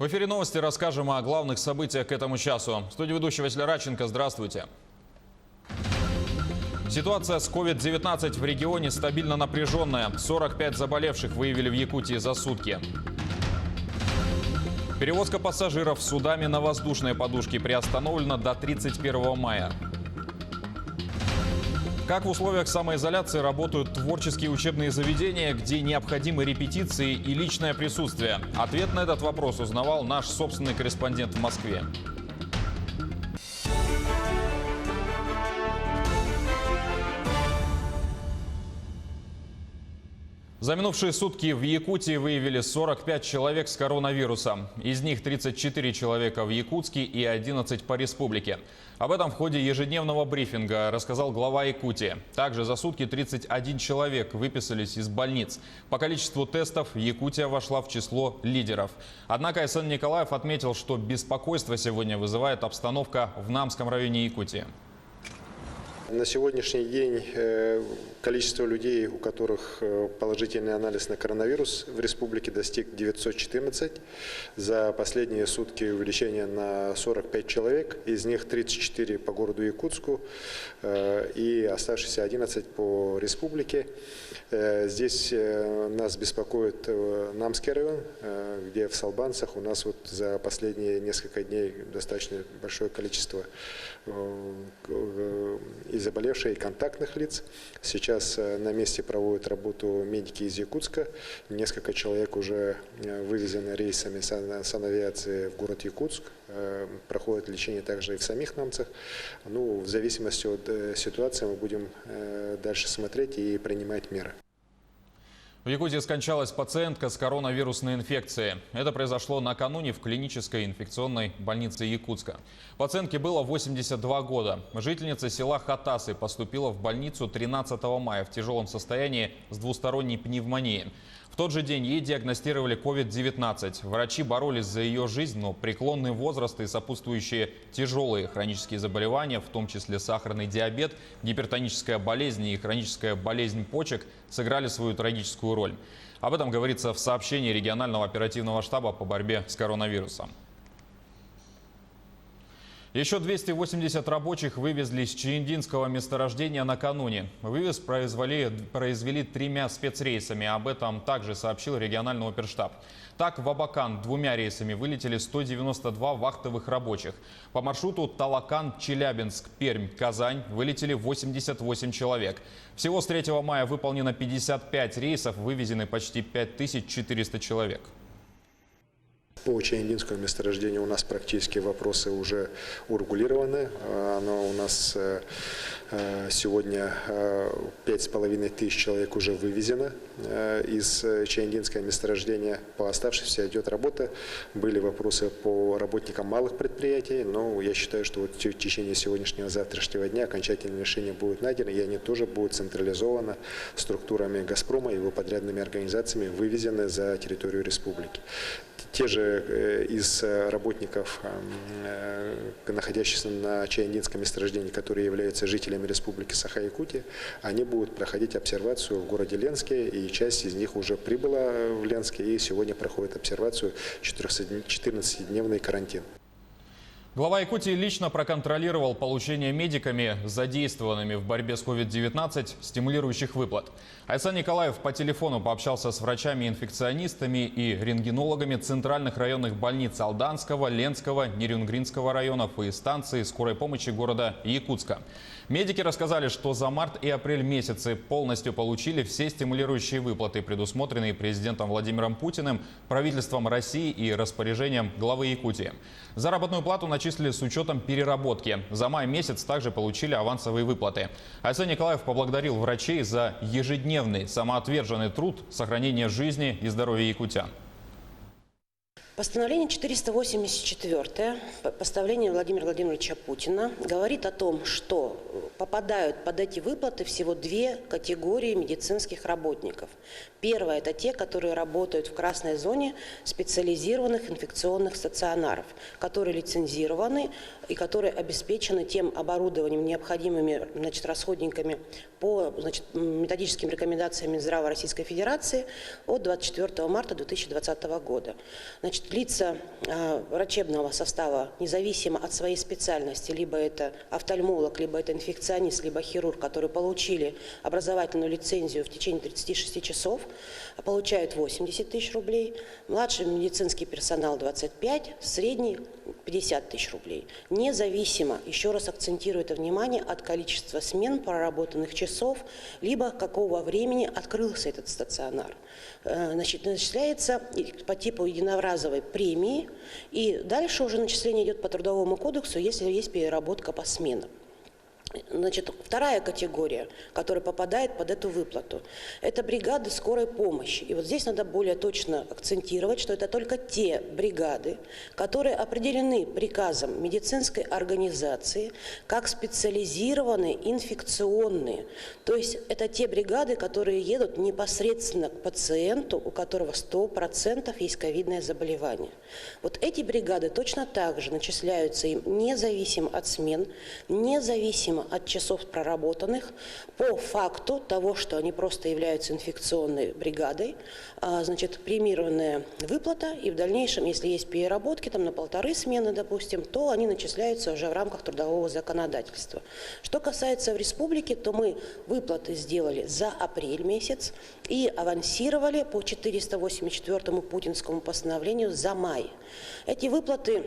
В эфире новости расскажем о главных событиях к этому часу. В студии ведущий Василий Радченко. Здравствуйте. Ситуация с COVID-19 в регионе стабильно напряженная. 45 заболевших выявили в Якутии за сутки. Перевозка пассажиров судами на воздушные подушки приостановлена до 31 мая. Как в условиях самоизоляции работают творческие учебные заведения, где необходимы репетиции и личное присутствие? Ответ на этот вопрос узнавал наш собственный корреспондент в Москве. За минувшие сутки в Якутии выявили 45 человек с коронавирусом. Из них 34 человека в Якутске и 11 по республике. Об этом в ходе ежедневного брифинга рассказал глава Якутии. Также за сутки 31 человек выписались из больниц. По количеству тестов Якутия вошла в число лидеров. Однако Айсан Николаев отметил, что беспокойство сегодня вызывает обстановка в Намском районе Якутии. На сегодняшний день количество людей, у которых положительный анализ на коронавирус в республике, достиг 914. За последние сутки увеличение на 45 человек, из них 34 по городу Якутску и оставшиеся 11 по республике. Здесь нас беспокоит Намский район, где в Салбанцах у нас вот за последние несколько дней достаточно большое количество и заболевших, и контактных лиц. Сейчас на месте проводят работу медики из Якутска. Несколько человек уже вывезены рейсами санавиации в город Якутск. Проходит лечение также и в самих Намцах. Ну, в зависимости от ситуации мы будем дальше смотреть и принимать меры. В Якутии скончалась пациентка с коронавирусной инфекцией. Это произошло накануне в клинической инфекционной больнице Якутска. Пациентке было 82 года. Жительница села Хатасы поступила в больницу 13 мая в тяжелом состоянии с двусторонней пневмонией. В тот же день ей диагностировали COVID-19. Врачи боролись за ее жизнь, но преклонный возраст и сопутствующие тяжелые хронические заболевания, в том числе сахарный диабет, гипертоническая болезнь и хроническая болезнь почек, сыграли свою трагическую роль. Об этом говорится в сообщении регионального оперативного штаба по борьбе с коронавирусом. Еще 280 рабочих вывезли с Чаендинского месторождения накануне. Вывез произвели 3 спецрейсами. Об этом также сообщил региональный оперштаб. Так, в Абакан 2 рейсами вылетели 192 вахтовых рабочих. По маршруту Талакан, Челябинск, Пермь, Казань вылетели 88 человек. Всего с 3 мая выполнено 55 рейсов, вывезены почти 5400 человек. По Чаендинскому месторождению у нас практически вопросы уже урегулированы. Оно у нас сегодня 5500 человек уже вывезено из Чаендинского месторождения. По оставшимся идет работа. Были вопросы по работникам малых предприятий, но я считаю, что вот в течение сегодняшнего завтрашнего дня окончательное решение будет найдено, и они тоже будут централизованно структурами «Газпрома» и его подрядными организациями вывезены за территорию республики. Те же из работников, находящихся на Чаендинском месторождении, которые являются жителями республики Саха-Якутия, они будут проходить обсервацию в городе Ленске, и часть из них уже прибыла в Ленске и сегодня проходит обсервацию 14-дневный карантин. Глава Якутии лично проконтролировал получение медиками, задействованными в борьбе с COVID-19, стимулирующих выплат. Айсан Николаев по телефону пообщался с врачами-инфекционистами и рентгенологами центральных районных больниц Алданского, Ленского, Нерюнгринского районов и станции скорой помощи города Якутска. Медики рассказали, что за март и апрель месяцы полностью получили все стимулирующие выплаты, предусмотренные президентом Владимиром Путиным, правительством России и распоряжением главы Якутии. Заработную плату начислили с учетом переработки. За май месяц также получили авансовые выплаты. Айсан Николаев поблагодарил врачей за ежедневный самоотверженный труд сохранения жизни и здоровья якутян. Постановление 484, постановление Владимира Владимировича Путина, говорит о том, что попадают под эти выплаты всего две категории медицинских работников. Первое – это те, которые работают в красной зоне специализированных инфекционных стационаров, которые лицензированы и которые обеспечены тем оборудованием, необходимыми расходниками по методическим рекомендациям Минздрава Российской Федерации от 24 марта 2020 года. Лица врачебного состава, независимо от своей специальности, либо это офтальмолог, либо это инфекционист, либо хирург, которые получили образовательную лицензию в течение 36 часов, получают 80 тысяч рублей, младший медицинский персонал 25, средний 50 тысяч рублей. Независимо, еще раз акцентирую это внимание, от количества смен проработанных часов, либо какого времени открылся этот стационар. Начисляется по типу единоразовой премии, и дальше уже начисление идет по Трудовому кодексу, если есть переработка по сменам. Вторая категория, которая попадает под эту выплату, это бригады скорой помощи. И вот здесь надо более точно акцентировать, что это только те бригады, которые определены приказом медицинской организации как специализированные инфекционные. То есть это те бригады, которые едут непосредственно к пациенту, у которого 100% есть ковидное заболевание. Вот эти бригады точно так же начисляются им независимо от смен, независимо от часов проработанных, по факту того, что они просто являются инфекционной бригадой, премированная выплата, и в дальнейшем, если есть переработки на 1,5 смены, допустим, то они начисляются уже в рамках трудового законодательства. Что касается в республике, то мы выплаты сделали за апрель месяц и авансировали по 484-му путинскому постановлению за май. Эти выплаты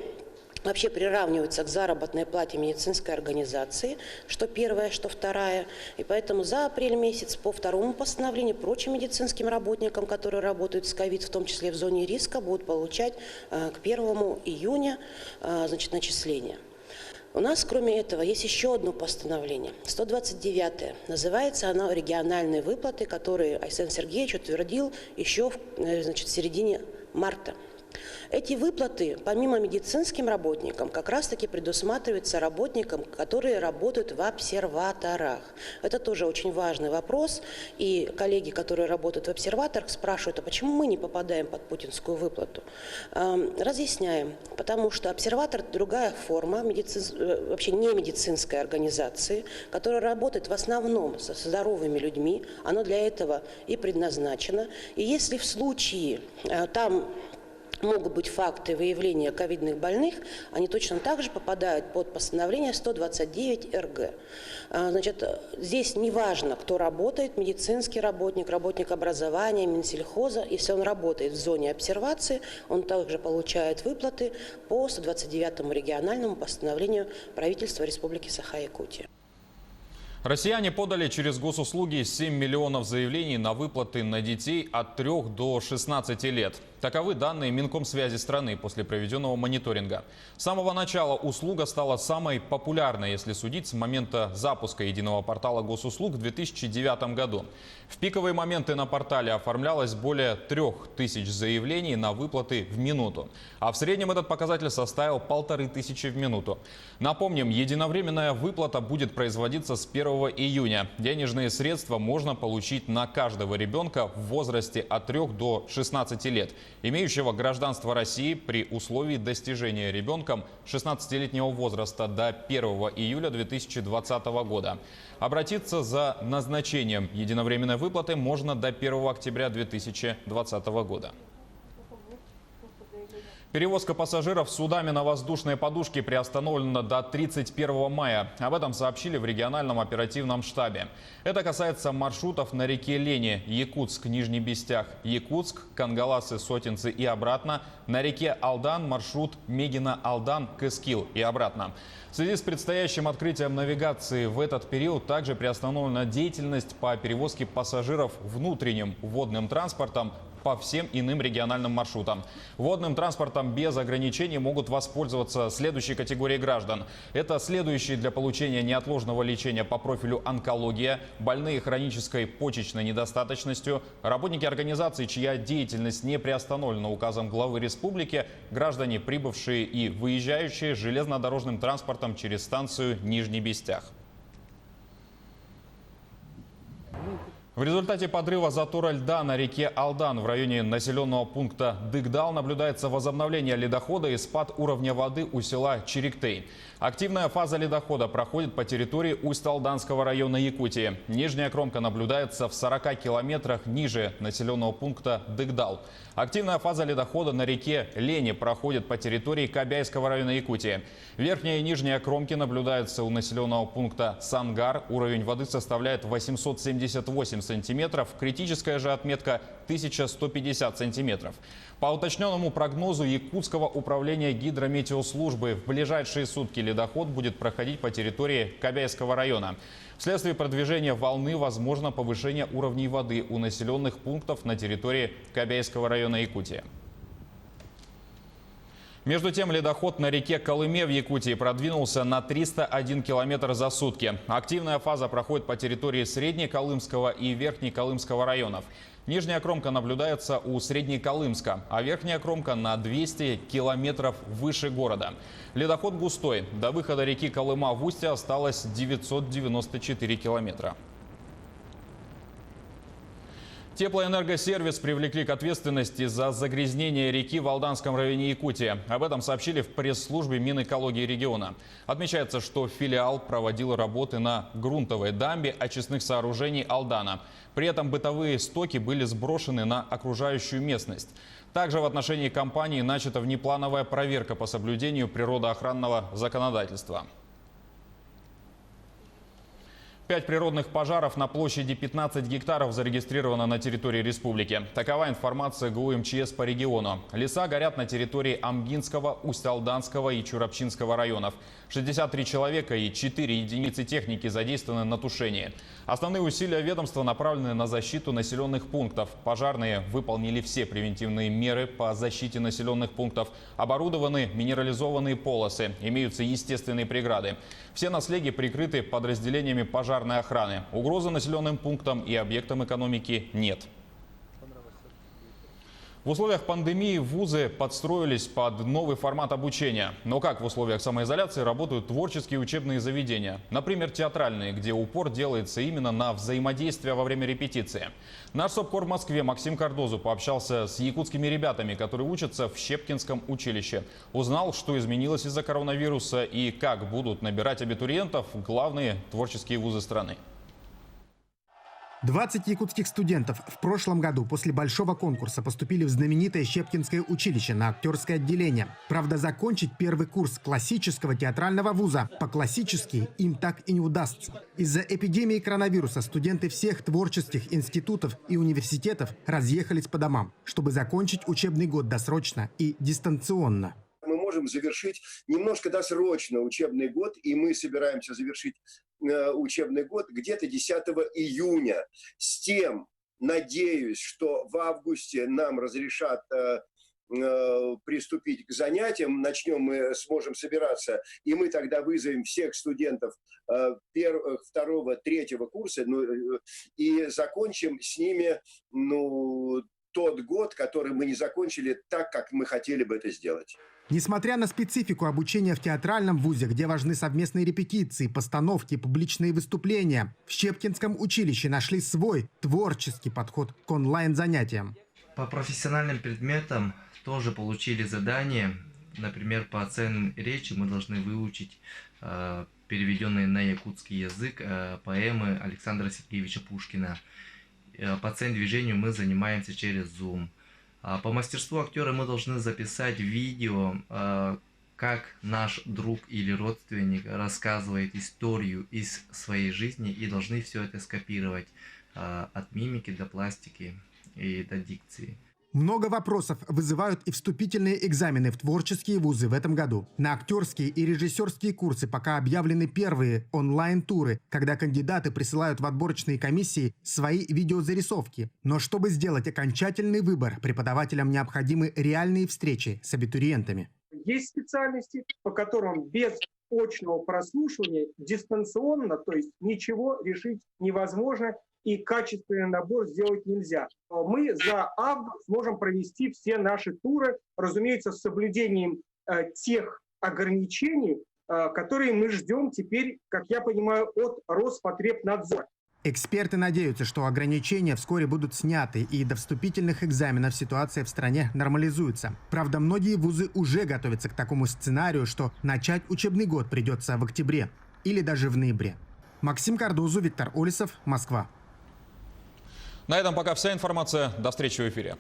вообще приравниваются к заработной плате медицинской организации, что первая, что вторая. И поэтому за апрель месяц по второму постановлению прочим медицинским работникам, которые работают с ковид, в том числе в зоне риска, будут получать к 1 июня начисления. У нас, кроме этого, есть еще одно постановление, 129-е. Называется оно «Региональные выплаты», которые Айсен Сергеевич утвердил еще в середине марта. Эти выплаты, помимо медицинским работникам, как раз-таки предусматриваются работникам, которые работают в обсерваторах. Это тоже очень важный вопрос. И коллеги, которые работают в обсерваторах, спрашивают, а почему мы не попадаем под путинскую выплату? Разъясняем. Потому что обсерватор – другая форма, вообще не медицинской организации, которая работает в основном со здоровыми людьми. Оно для этого и предназначено. И если в случае там могут быть факты выявления ковидных больных, они точно так же попадают под постановление 129 РГ. Здесь не важно, кто работает, медицинский работник, работник образования, Минсельхоза. Если он работает в зоне обсервации, он также получает выплаты по 129-му региональному постановлению правительства Республики Саха-Якутия. Россияне подали через госуслуги 7 миллионов заявлений на выплаты на детей от 3 до 16 лет. Таковы данные Минкомсвязи страны после проведенного мониторинга. С самого начала услуга стала самой популярной, если судить с момента запуска единого портала госуслуг в 2009 году. В пиковые моменты на портале оформлялось более 3000 заявлений на выплаты в минуту. А в среднем этот показатель составил 1500 в минуту. Напомним, единовременная выплата будет производиться с 1 июня. Денежные средства можно получить на каждого ребенка в возрасте от 3 до 16 лет, имеющего гражданство России при условии достижения ребенком 16-летнего возраста до 1 июля 2020 года. Обратиться за назначением единовременной выплаты можно до 1 октября 2020 года. Перевозка пассажиров судами на воздушной подушке приостановлена до 31 мая. Об этом сообщили в региональном оперативном штабе. Это касается маршрутов на реке Лени, Якутск, Нижний Бестях, Якутск, Кангаласы, Сотинцы и обратно. На реке Алдан маршрут Мегино-Алдан, Кыскил и обратно. В связи с предстоящим открытием навигации в этот период также приостановлена деятельность по перевозке пассажиров внутренним водным транспортом по всем иным региональным маршрутам. Водным транспортом без ограничений могут воспользоваться следующие категории граждан. Это следующие для получения неотложного лечения по профилю онкология, больные хронической почечной недостаточностью, работники организаций, чья деятельность не приостановлена указом главы республики, граждане, прибывшие и выезжающие железнодорожным транспортом через станцию Нижний Бестях. В результате подрыва затора льда на реке Алдан в районе населенного пункта Дыгдал наблюдается возобновление ледохода и спад уровня воды у села Чириктей. Активная фаза ледохода проходит по территории Усть-Алданского района Якутии. Нижняя кромка наблюдается в 40 километрах ниже населенного пункта Дыгдал. Активная фаза ледохода на реке Лени проходит по территории Кобяйского района Якутии. Верхняя и нижняя кромки наблюдаются у населенного пункта Сангар. Уровень воды составляет 878 сантиметров. Критическая же отметка 1150 сантиметров. По уточненному прогнозу Якутского управления гидрометеослужбы в ближайшие сутки ледоход будет проходить по территории Кобяйского района. Вследствие продвижения волны возможно повышение уровней воды у населенных пунктов на территории Кобяйского района Якутии. Между тем, ледоход на реке Колыме в Якутии продвинулся на 301 километр за сутки. Активная фаза проходит по территории Среднеколымского и Верхнеколымского районов. Нижняя кромка наблюдается у Среднеколымска, а верхняя кромка на 200 километров выше города. Ледоход густой. До выхода реки Колыма в устье осталось 994 километра. Теплоэнергосервис привлекли к ответственности за загрязнение реки в Алданском районе Якутии. Об этом сообщили в пресс-службе Минэкологии региона. Отмечается, что филиал проводил работы на грунтовой дамбе очистных сооружений Алдана. При этом бытовые стоки были сброшены на окружающую местность. Также в отношении компании начата внеплановая проверка по соблюдению природоохранного законодательства. 5 природных пожаров на площади 15 гектаров зарегистрировано на территории республики. Такова информация ГУ МЧС по региону. Леса горят на территории Амгинского, Усть-Алданского и Чурапчинского районов. 63 человека и 4 единицы техники задействованы на тушении. Основные усилия ведомства направлены на защиту населенных пунктов. Пожарные выполнили все превентивные меры по защите населенных пунктов. Оборудованы минерализованные полосы, имеются естественные преграды. Все наследия прикрыты подразделениями пожарной охраны. Угрозы населенным пунктам и объектам экономики нет. В условиях пандемии вузы подстроились под новый формат обучения. Но как в условиях самоизоляции работают творческие учебные заведения? Например, театральные, где упор делается именно на взаимодействие во время репетиции. Наш СОПКОР в Москве Максим Кардозу пообщался с якутскими ребятами, которые учатся в Щепкинском училище. Узнал, что изменилось из-за коронавируса и как будут набирать абитуриентов главные творческие вузы страны. 20 якутских студентов в прошлом году после большого конкурса поступили в знаменитое Щепкинское училище на актерское отделение. Правда, закончить первый курс классического театрального вуза по-классически им так и не удастся. Из-за эпидемии коронавируса студенты всех творческих институтов и университетов разъехались по домам, чтобы закончить учебный год досрочно и дистанционно. Мы можем завершить немножко досрочно учебный год, и мы собираемся завершить учебный год где-то 10 июня. С тем, надеюсь, что в августе нам разрешат приступить к занятиям, мы сможем собираться, и мы тогда вызовем всех студентов первого, второго, третьего курса, и закончим с ними, тот год, который мы не закончили так, как мы хотели бы это сделать. Несмотря на специфику обучения в театральном вузе, где важны совместные репетиции, постановки, публичные выступления, в Щепкинском училище нашли свой творческий подход к онлайн-занятиям. По профессиональным предметам тоже получили задание. Например, по оценке речи мы должны выучить переведенные на якутский язык поэмы Александра Сергеевича Пушкина. По движению мы занимаемся через Zoom. По мастерству актера мы должны записать видео, как наш друг или родственник рассказывает историю из своей жизни, и должны все это скопировать от мимики до пластики и до дикции. Много вопросов вызывают и вступительные экзамены в творческие вузы в этом году. На актерские и режиссерские курсы пока объявлены первые онлайн-туры, когда кандидаты присылают в отборочные комиссии свои видеозарисовки. Но чтобы сделать окончательный выбор, преподавателям необходимы реальные встречи с абитуриентами. Есть специальности, по которым без очного прослушивания дистанционно, то есть ничего решить невозможно, и качественный набор сделать нельзя. Мы за август сможем провести все наши туры, разумеется, с соблюдением тех ограничений, которые мы ждем теперь, как я понимаю, от Роспотребнадзора. Эксперты надеются, что ограничения вскоре будут сняты и до вступительных экзаменов ситуация в стране нормализуется. Правда, многие вузы уже готовятся к такому сценарию, что начать учебный год придется в октябре или даже в ноябре. Максим Кардузу, Виктор Олесов, Москва. На этом пока вся информация. До встречи в эфире.